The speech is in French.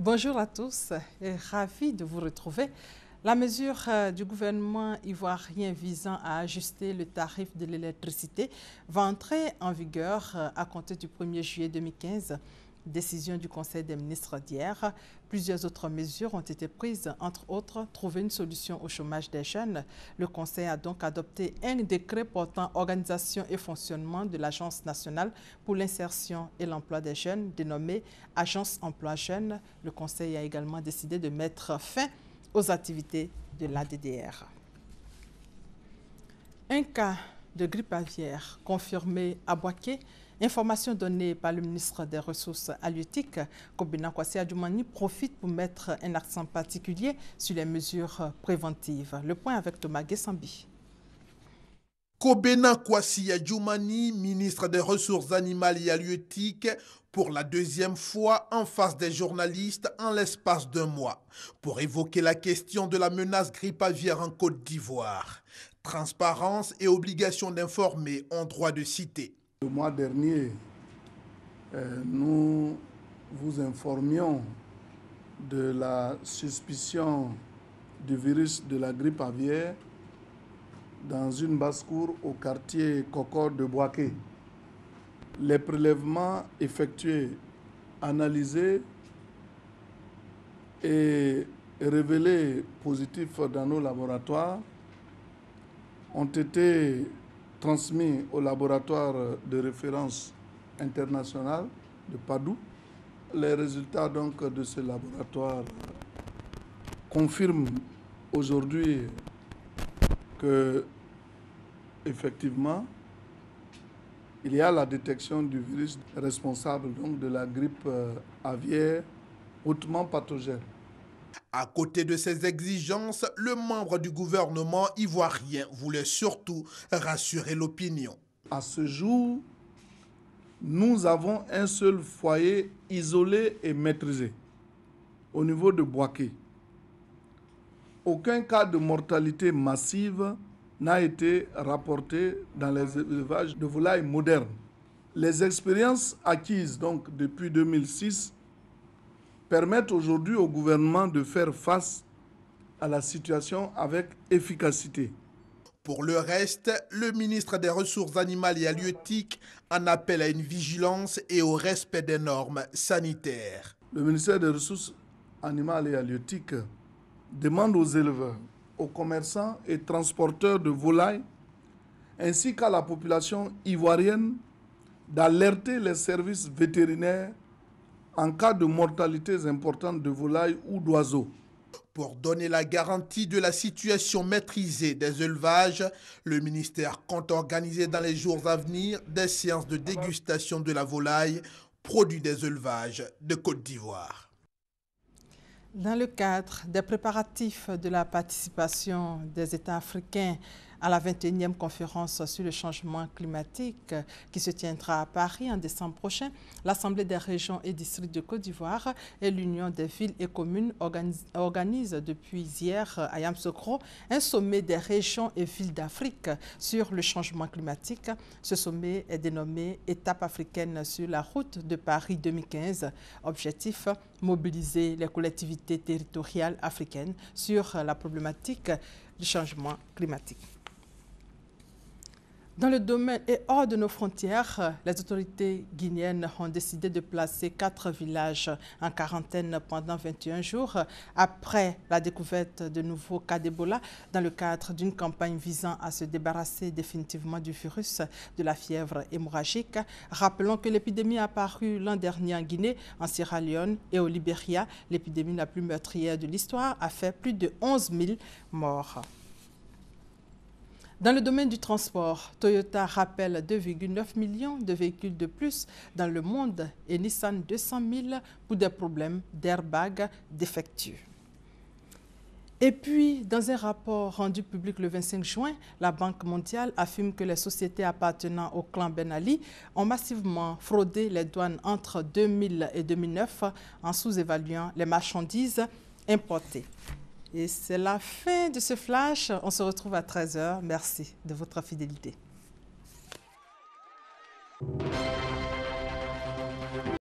Bonjour à tous et ravi de vous retrouver. La mesure du gouvernement ivoirien visant à ajuster le tarif de l'électricité va entrer en vigueur à compter du 1er juillet 2015. Décision du Conseil des ministres d'hier. Plusieurs autres mesures ont été prises, entre autres, trouver une solution au chômage des jeunes. Le Conseil a donc adopté un décret portant organisation et fonctionnement de l'Agence nationale pour l'insertion et l'emploi des jeunes, dénommée Agence Emploi Jeunes. Le Conseil a également décidé de mettre fin aux activités de l'ADDR. Un cas de grippe aviaire confirmé à Bouaké. Information donnée par le ministre des Ressources halieutiques, Kobena Kwasi Adjoumani, profite pour mettre un accent particulier sur les mesures préventives. Le point avec Thomas Gessambi. Kobena Kwasi Adjoumani, ministre des Ressources animales et halieutiques, pour la deuxième fois en face des journalistes en l'espace d'un mois, pour évoquer la question de la menace grippe aviaire en Côte d'Ivoire. Transparence et obligation d'informer ont droit de citer. Le mois dernier, nous vous informions de la suspicion du virus de la grippe aviaire dans une basse-cour au quartier Concorde de Bouaké. Les prélèvements effectués, analysés et révélés positifs dans nos laboratoires ont été transmis au laboratoire de référence international de Padoue. Les résultats donc de ce laboratoire confirment aujourd'hui que effectivement il y a la détection du virus responsable donc de la grippe aviaire hautement pathogène. À côté de ces exigences, le membre du gouvernement ivoirien voulait surtout rassurer l'opinion. À ce jour, nous avons un seul foyer isolé et maîtrisé au niveau de Bouaké. Aucun cas de mortalité massive n'a été rapporté dans les élevages de volailles modernes. Les expériences acquises donc depuis 2006 permettent aujourd'hui au gouvernement de faire face à la situation avec efficacité. Pour le reste, le ministre des Ressources animales et halieutiques en appelle à une vigilance et au respect des normes sanitaires. Le ministère des Ressources animales et halieutiques demande aux éleveurs, aux commerçants et transporteurs de volailles, ainsi qu'à la population ivoirienne, d'alerter les services vétérinaires en cas de mortalités importantes de volailles ou d'oiseaux. Pour donner la garantie de la situation maîtrisée des élevages, le ministère compte organiser dans les jours à venir des séances de dégustation de la volaille, produit des élevages de Côte d'Ivoire. Dans le cadre des préparatifs de la participation des États africains à la 21e conférence sur le changement climatique qui se tiendra à Paris en décembre prochain, l'Assemblée des régions et districts de Côte d'Ivoire et l'Union des villes et communes organisent depuis hier à Yamoussoukro un sommet des régions et villes d'Afrique sur le changement climatique. Ce sommet est dénommé Étape africaine sur la route de Paris 2015. Objectif, mobiliser les collectivités territoriales africaines sur la problématique du changement climatique. Dans le domaine et hors de nos frontières, les autorités guinéennes ont décidé de placer 4 villages en quarantaine pendant 21 jours après la découverte de nouveaux cas d'Ebola dans le cadre d'une campagne visant à se débarrasser définitivement du virus de la fièvre hémorragique. Rappelons que l'épidémie a apparu l'an dernier en Guinée, en Sierra Leone et au Libéria. L'épidémie la plus meurtrière de l'histoire a fait plus de 11 000 morts. Dans le domaine du transport, Toyota rappelle 2,9 millions de véhicules de plus dans le monde et Nissan 200 000 pour des problèmes d'airbag défectueux. Et puis, dans un rapport rendu public le 25 juin, la Banque mondiale affirme que les sociétés appartenant au clan Ben Ali ont massivement fraudé les douanes entre 2000 et 2009 en sous-évaluant les marchandises importées. Et c'est la fin de ce flash. On se retrouve à 13 h. Merci de votre fidélité.